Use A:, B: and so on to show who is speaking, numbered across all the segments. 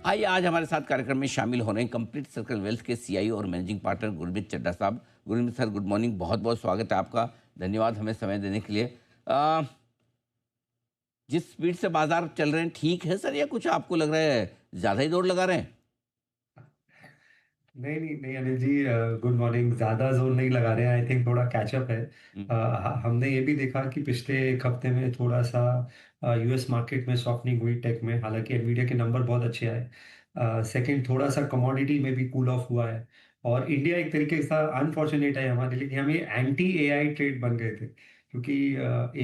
A: आइए आज हमारे साथ कार्यक्रम में शामिल हो रहे हैं कंप्लीट सर्कल वेल्थ के सीईओ और मैनेजिंग पार्टनर गुरमीत चड्ढा साहब। गुरमीत सर, गुड मॉर्निंग, बहुत बहुत स्वागत है आपका। धन्यवाद हमें समय देने के लिए। अ, जिस स्पीड से बाजार चल रहे हैं ठीक है सर, या कुछ आपको लग रहा है ज़्यादा ही दौड़ लगा रहे हैं?
B: नहीं नहीं नहीं अनिल जी, गुड मॉर्निंग। ज्यादा जोर नहीं लगा रहे हैं। आई थिंक थोड़ा कैचअप है।
A: हम्म,
B: हमने ये भी देखा कि पिछले एक हफ्ते में थोड़ा सा यूएस मार्केट में सॉफ्टनिंग हुई टेक में। हालांकि एनवीडिया के नंबर बहुत अच्छे आए। सेकंड, थोड़ा सा कमोडिटी में भी कूल ऑफ हुआ है। और इंडिया एक तरीके से अनफॉर्चुनेट है हमारे लिए कि हम ये एंटी एआई ट्रेड बन गए थे, क्योंकि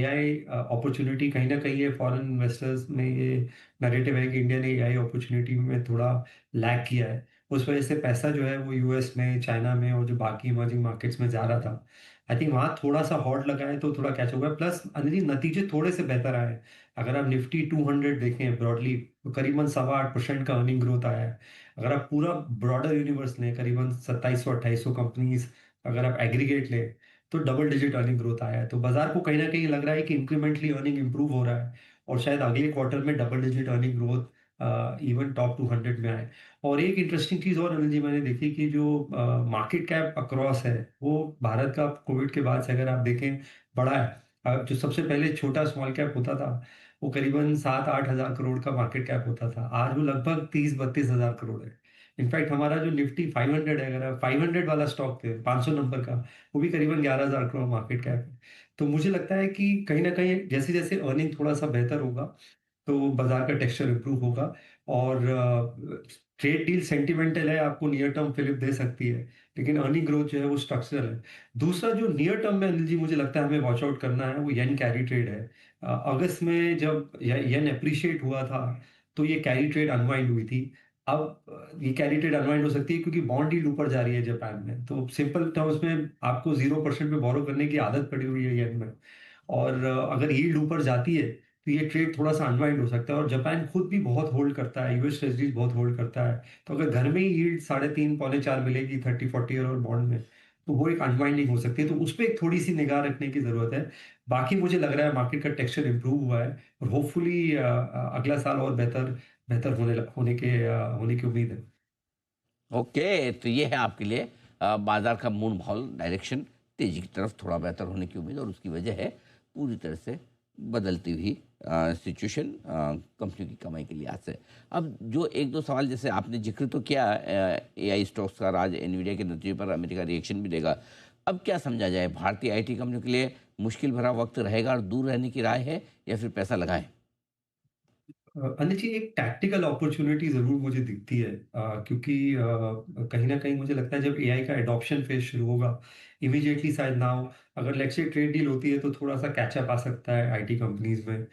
B: एआई अपॉर्चुनिटी कहीं ना कहीं ये फॉरेन इन्वेस्टर्स में ये नैरेटिव है कि इंडिया ने एआई अपॉर्चुनिटी में थोड़ा लैग किया है। उस वजह से पैसा जो है वो यूएस में, चाइना में और जो बाकी इमर्जिंग मार्केट्स में जा रहा था। आई थिंक वहाँ थोड़ा सा हॉट लगा है तो थोड़ा कैच हो गया। प्लस अनिल जी, नतीजे थोड़े से बेहतर आए हैं। अगर आप निफ्टी 200 देखें ब्रॉडली, तो करीबन 8.25% का अर्निंग ग्रोथ आया है। अगर आप पूरा ब्रॉडर यूनिवर्स लें, करीबन 2700-2800 कंपनीज अगर आप एग्रीगेट लें, तो डबल डिजिट अर्निंग ग्रोथ आया है। तो बाजार को कहीं ना कहीं लग रहा है कि इंक्रीमेंटली अर्निंग इंप्रूव हो रहा है, और शायद अगले क्वार्टर में double digit earning growth even top 200 में आए। और एक इंटरेस्टिंग चीज और अनिल जी मैंने देखी कि जो मार्केट कैप अक्रॉस है, वो भारत का कोविड के बाद से अगर आप देखें बढ़ा है। जो सबसे पहले छोटा स्मॉल कैप होता था, वो करीबन 7-8 हज़ार करोड़ का मार्केट कैप होता था। आज वो लगभग 30-32 हज़ार करोड़ है। इनफैक्ट हमारा जो निफ्टी 500 है, अगर आप 500 वाला स्टॉक है 500 नंबर का, वो भी करीबन 11 हज़ार करोड़ मार्केट कैप है। तो मुझे लगता है कि कहीं ना कहीं जैसे जैसे अर्निंग थोड़ा सा बेहतर होगा, तो बाजार का टेक्सचर इंप्रूव होगा। और ट्रेड डील सेंटिमेंटल है, आपको नियर टर्म फिलिप दे सकती है, लेकिन अर्निंग ग्रोथ जो है वो स्ट्रक्चरल है। दूसरा जो नियर टर्म में अनिल जी मुझे लगता है हमें वॉच आउट करना है, वो येन कैरी ट्रेड है। अगस्त में जब येन अप्रिशिएट हुआ था, तो ये कैरी ट्रेड अनवाइंड हुई थी। अब ये कैरी ट्रेड अनवाइंड हो सकती है क्योंकि बॉन्ड यील्ड ऊपर जा रही है जापान में। तो सिंपल टर्म्स में आपको 0% पे बोरो करने की आदत पड़ी हुई है येन में। और अगर यील्ड ऊपर जाती है, तो ये ट्रेड थोड़ा सा अनवाइंड हो सकता है। और जापान खुद भी बहुत होल्ड करता है, यूएस ट्रेजरीज बहुत होल्ड करता है। तो अगर घर में ही यील्ड 3.5 पौने 4 मिलेगी 30-40 ईयर और बॉन्ड में, तो वो एक अनवाइंडिंग हो सकती है। तो उस पर एक थोड़ी सी निगाह रखने की जरूरत है। बाकी मुझे लग रहा है मार्केट का टेक्सचर इंप्रूव हुआ है, और होपफुली अगला साल और बेहतर बेहतर होने की उम्मीद है।
A: ओके, तो ये है आपके लिए बाजार का मूड माहौल, डायरेक्शन तेजी की तरफ थोड़ा बेहतर होने की उम्मीद, और उसकी वजह है पूरी तरह से बदलती हुई सिचुएशन कंपनी की कमाई के लिहाज से। अब जो एक दो सवाल जैसे आपने जिक्र तो किया, एआई स्टॉक्स का राज एनवीडिया के नतीजे पर अमेरिका रिएक्शन भी देगा। अब क्या समझा जाए, भारतीय आईटी कंपनियों के लिए मुश्किल भरा वक्त रहेगा और दूर रहने की राय है, या फिर पैसा लगाएं?
B: अनिल जी, एक टैक्टिकल अपॉर्चुनिटी जरूर मुझे दिखती है। क्योंकि कहीं ना कहीं मुझे लगता है जब एआई का एडॉप्शन फेज शुरू होगा, इमीडिएटली शायद ना हो। अगर लेट्स से ट्रेड डील होती है तो थोड़ा सा कैचअप आ सकता है आईटी कंपनीज में।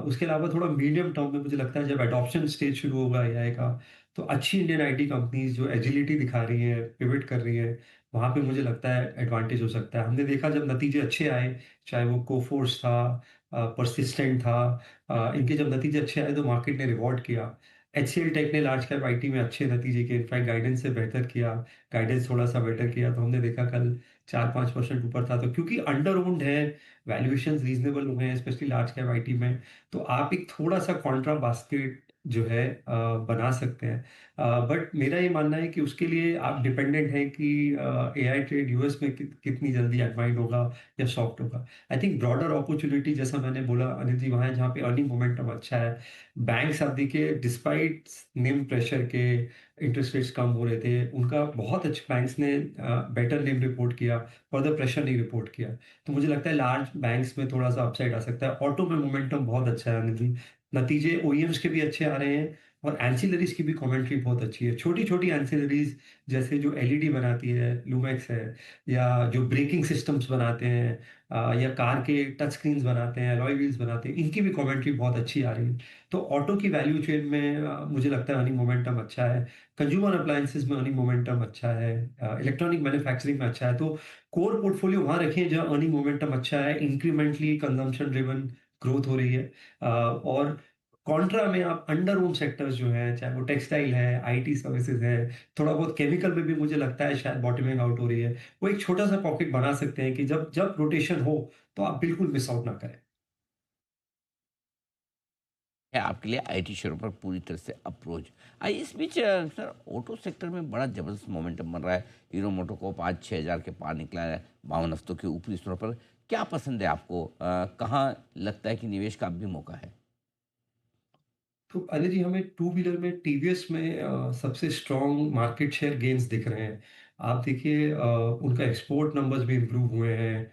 B: उसके अलावा थोड़ा मीडियम टर्म में मुझे लगता है जब एडॉप्शन स्टेज शुरू होगा एआई का, तो अच्छी इंडियन आईटी कंपनीज जो एजिलिटी दिखा रही है, पिवट कर रही है, वहां पे मुझे लगता है एडवांटेज हो सकता है। हमने देखा जब नतीजे अच्छे आए, चाहे वो कोफोर्स था, परसिस्टेंट था, इनके जब नतीजे अच्छे आए तो मार्केट ने रिवॉर्ड किया। एचसीएल टेक ने लार्ज कैप आईटी में अच्छे नतीजे किए, इनफैक्ट गाइडेंस से बेहतर किया। गाइडेंस थोड़ा सा बेटर किया तो हमने देखा कल 4-5% ऊपर था। तो क्योंकि अंडर ओन्ड है, वैल्यूएशंस रीजनेबल हुए हैं स्पेशली लार्ज कैप आईटी में, तो आप एक थोड़ा सा कॉन्ट्रा बास्केट जो है बना सकते हैं। बट मेरा ये मानना है कि उसके लिए आप डिपेंडेंट हैं कि एआई ट्रेड यूएस में कितनी जल्दी अनवाइंड होगा या सॉफ्ट होगा। आई थिंक ब्रॉडर अपॉर्चुनिटी, जैसा मैंने बोला अनिल जी, वहाँ है जहाँ पे अर्निंग मोमेंटम अच्छा है। बैंक्स आप देखिए, डिस्पाइट निम प्रेशर के इंटरेस्ट रेट्स कम हो रहे थे, उनका बहुत अच्छा बैंक्स ने बेटर निम रिपोर्ट किया, फर्दर प्रेशर नहीं रिपोर्ट किया। तो मुझे लगता है लार्ज बैंक्स में थोड़ा सा अपसाइड आ सकता है। ऑटो में मोमेंटम बहुत अच्छा है अनिल जी, नतीजे ओईएम्स के भी अच्छे आ रहे हैं, और एंसिलरीज की भी कमेंट्री बहुत अच्छी है। छोटी छोटी एंसिलरीज जैसे जो एलईडी बनाती है लूमेक्स है, या जो ब्रेकिंग सिस्टम्स बनाते हैं, या कार के टच स्क्रीन्स बनाते हैं, अलॉय व्हील्स बनाते हैं, इनकी भी कमेंट्री बहुत अच्छी आ रही है। तो ऑटो की वैल्यू चेन में मुझे लगता है अर्निंग मोमेंटम अच्छा है। कंज्यूमर अप्लायंसेस में अर्निंग मोमेंटम अच्छा है। इलेक्ट्रॉनिक मैन्युफैक्चरिंग में अच्छा है। तो कोर पोर्टफोलियो वहां रखें जहां अर्निंग मोमेंटम अच्छा है, इंक्रीमेंटली कंजम्पशन ड्रिवन ग्रोथ हो रही है। और कॉन्ट्रा में आप अंडर ओन सेक्टर्स जो है, चाहे वो टेक्सटाइल है, आईटी सर्विसेज है, थोड़ा बहुत केमिकल में भी मुझे लगता है शायद बॉटमिंग आउट हो रही है, वो एक छोटा सा पॉकेट बना सकते हैं कि जब जब रोटेशन हो तो आप बिल्कुल मिस आउट ना करें।
A: है आपके लिए आईटी शेयरों पर पूरी तरह से अप्रोच। इस बीच सर ऑटो सेक्टर में बड़ा ज़बरदस्त मोमेंटम बन रहा है। हीरो मोटोकॉर्प आज 6,000 के पार निकला है 52 हफ्तों के ऊपरी स्तरों पर। क्या पसंद है आपको? कहाँ लगता है कि निवेश का अब भी मौका है?
B: तो अनिल जी, हमें टू व्हीलर में टीवीएस में सबसे स्ट्रॉन्ग मार्केट शेयर गेन्स दिख रहे हैं। आप देखिए, उनका एक्सपोर्ट नंबर्स भी इम्प्रूव हुए हैं।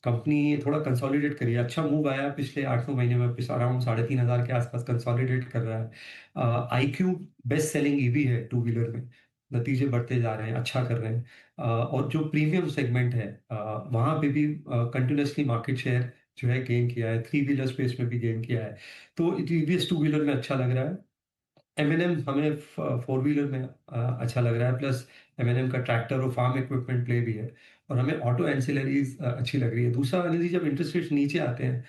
B: कंपनी थोड़ा कंसोलिडेट करी है, अच्छा मूव आया पिछले 8-9 महीने में, अराउंड 3,500 के आसपास कंसोलिडेट कर रहा है। iQube बेस्ट सेलिंग ईवी है टू व्हीलर में, नतीजे बढ़ते जा रहे हैं, अच्छा कर रहे हैं। और जो प्रीमियम सेगमेंट है, वहाँ पे भी कंटिन्यूअसली मार्केट शेयर जो है गेन किया है, थ्री व्हीलर स्पेस में भी गेन किया है। तो टीवीएस टू व्हीलर में अच्छा लग रहा है। एम&एम हमें फोर व्हीलर में अच्छा लग रहा है, प्लस एम&एम का ट्रैक्टर और फार्म इक्विपमेंट प्ले भी है। और हमें ऑटो एंसिलरीज अच्छी लग रही है। दूसरा अनिल जी, जब इंटरेस्ट रेट्स नीचे आते हैं,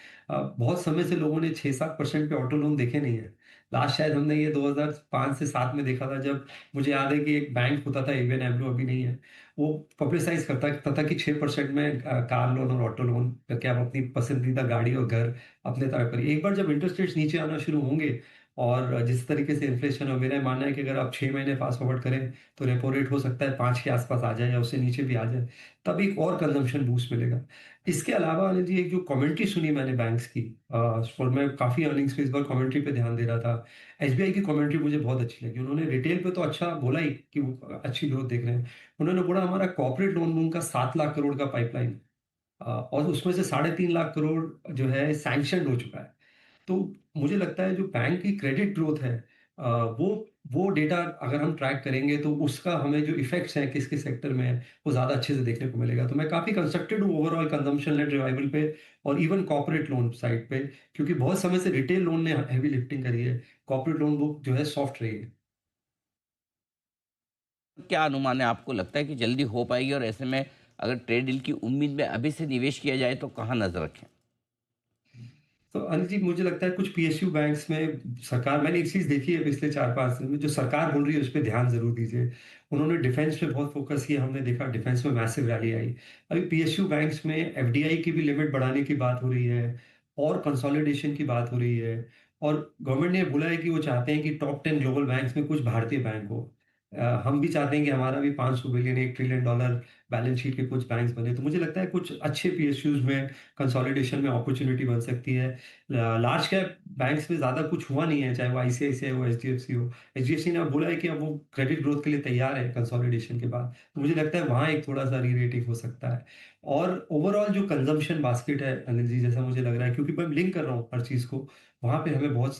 B: बहुत समय से लोगों ने 6-7% पे ऑटो लोन देखे नहीं है। लास्ट शायद हमने ये 2005 से 7 में देखा था, जब मुझे याद है कि एक बैंक होता था एबीएन एमरो, अभी नहीं है। वो पब्लिसाइज करता था कि 6% में कार लोन और ऑटो लोन करके आप अपनी पसंदीदा गाड़ी और घर अपने तरह करिए। एक बार जब इंटरेस्ट रेट्स नीचे आना शुरू होंगे, और जिस तरीके से इन्फ्लेशन है, मेरा मानना है कि अगर आप 6 महीने फास्ट फॉरवर्ड करें तो रेपो रेट हो सकता है 5 के आसपास आ जाए या उससे नीचे भी आ जाए। तब एक और कंजम्पशन बूस्ट मिलेगा। इसके अलावा अनिल जी, एक जो कमेंट्री सुनी मैंने बैंक्स की, और मैं काफ़ी अर्निंग्स पे इस बार कमेंट्री पे ध्यान दे रहा था। एसबीआई की कमेंट्री मुझे बहुत अच्छी लगी। उन्होंने रिटेल पे तो अच्छा बोला ही कि वो अच्छी ग्रोथ देख रहे हैं। उन्होंने बोला हमारा कॉर्पोरेट लोन का 7 लाख करोड़ का पाइपलाइन, और उसमें से 3.5 लाख करोड़ जो है सैंक्शन हो चुका है। तो मुझे लगता है जो बैंक की क्रेडिट ग्रोथ है, अ, वो डेटा अगर हम ट्रैक करेंगे तो उसका हमें जो इफेक्ट्स हैं किस किस सेक्टर में है, वो ज़्यादा अच्छे से देखने को मिलेगा। तो मैं काफ़ी कंस्ट्रक्टेड हूँ ओवरऑल कंजम्पशन लेड रिवाइवल पे, और इवन कॉर्पोरेट लोन साइड पे, क्योंकि बहुत समय से रिटेल लोन ने हैवी लिफ्टिंग करी है। कॉर्पोरेट लोन बुक जो है सॉफ्ट रही है।
A: क्या अनुमान है, आपको लगता है कि जल्दी हो पाएगी? और ऐसे में अगर ट्रेड डील की उम्मीद में अभी से निवेश किया जाए तो कहाँ नज़र रखें?
B: तो अनिल जी, मुझे लगता है कुछ पीएसयू बैंक्स में सरकार, मैंने एक चीज़ देखी है पिछले 4-5 दिन में, जो सरकार बोल रही है उस पे ध्यान ज़रूर दीजिए। उन्होंने डिफेंस पे बहुत फोकस किया, हमने देखा डिफेंस में मैसिव रैली आई। अभी पीएसयू बैंक्स में एफडीआई की भी लिमिट बढ़ाने की बात हो रही है, और कंसोलिडेशन की बात हो रही है। और गवर्नमेंट ने बोला है कि वो चाहते हैं कि टॉप 10 ग्लोबल बैंक्स में कुछ भारतीय बैंक हो। हम भी चाहते हैं कि हमारा भी 500 बिलियन, $1 ट्रिलियन बैलेंस शीट के कुछ बैंक्स बने। तो मुझे लगता है कुछ अच्छे पीएसयूज में कंसोलिडेशन में अपॉर्चुनिटी बन सकती है। लार्ज कैप बैंक्स में ज़्यादा कुछ हुआ नहीं है, चाहे वो आईसीआईसीआई हो, एचडीएफसी हो। एचडीएफसी ने अब बोला है कि अब वो क्रेडिट ग्रोथ के लिए तैयार है कंसोलिडेशन के बाद। तो मुझे लगता है वहाँ एक थोड़ा सा री रेटिंग हो सकता है। और ओवरऑल जो कंजम्पशन बास्केट है अनिल जी, जैसा मुझे लग रहा है, क्योंकि मैं लिंक कर रहा हूँ हर चीज़ को, वहाँ पे हमें बहुत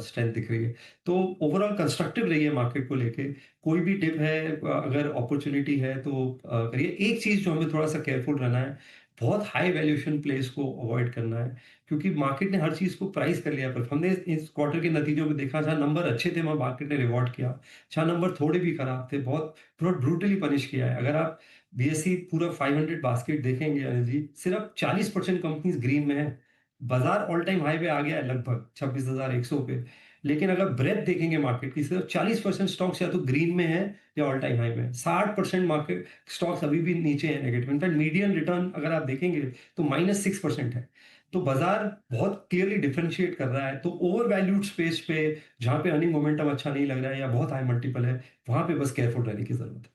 B: स्ट्रेंथ दिख रही है। तो ओवरऑल कंस्ट्रक्टिव रही है मार्केट को लेके। कोई भी डिप है, अगर अपॉर्चुनिटी है तो करिए। एक चीज़ जो हमें थोड़ा सा केयरफुल रहना है, बहुत हाई वैल्यूएशन प्लेस को अवॉइड करना है, क्योंकि मार्केट ने हर चीज़ को प्राइस कर लिया। पर हमने इस क्वार्टर के नतीजों में देखा, जहाँ नंबर अच्छे थे वहाँ मार्केट ने रिवॉर्ड किया, जहाँ नंबर थोड़े भी खराब थे बहुत बहुत ब्रूटली पनिश किया है। अगर आप बीएसई पूरा 500 बास्केट देखेंगे अनिल जी, सिर्फ 40% कंपनीज ग्रीन में है। बाजार ऑल टाइम हाई पे आ गया है लगभग 26,100 पे। लेकिन अगर ब्रेथ देखेंगे मार्केट की, सिर्फ 40% स्टॉक्स या तो ग्रीन में है या ऑल टाइम हाई में है। 60% मार्केट स्टॉक्स अभी भी नीचे है, नेगेटिव। इनफैक्ट मीडियन रिटर्न अगर आप देखेंगे तो -6% है। तो बाजार बहुत क्लियरली डिफरेंशिएट कर रहा है। तो ओवर वैल्यूड स्पेस पे, जहां पे अर्निंग मोमेंटम अच्छा नहीं लग रहा है या बहुत हाई मल्टीपल है, वहां पे बस केयरफुल रहने की जरूरत है।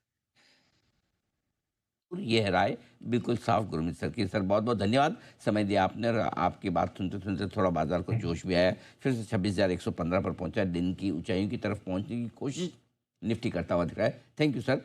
A: और ये है राय, बिल्कुल साफ गुरमीत सर की। सर बहुत बहुत धन्यवाद, समय दिया आपने। और आपकी बात सुनते सुनते थोड़ा बाजार को
B: थैंक यू।
A: जोश भी आया। फिर से 26,115 पर पहुंचा, दिन की ऊंचाइयों की तरफ पहुंचने की कोशिश निफ्टी करता हुआ दिख रहा है। Thank you sir.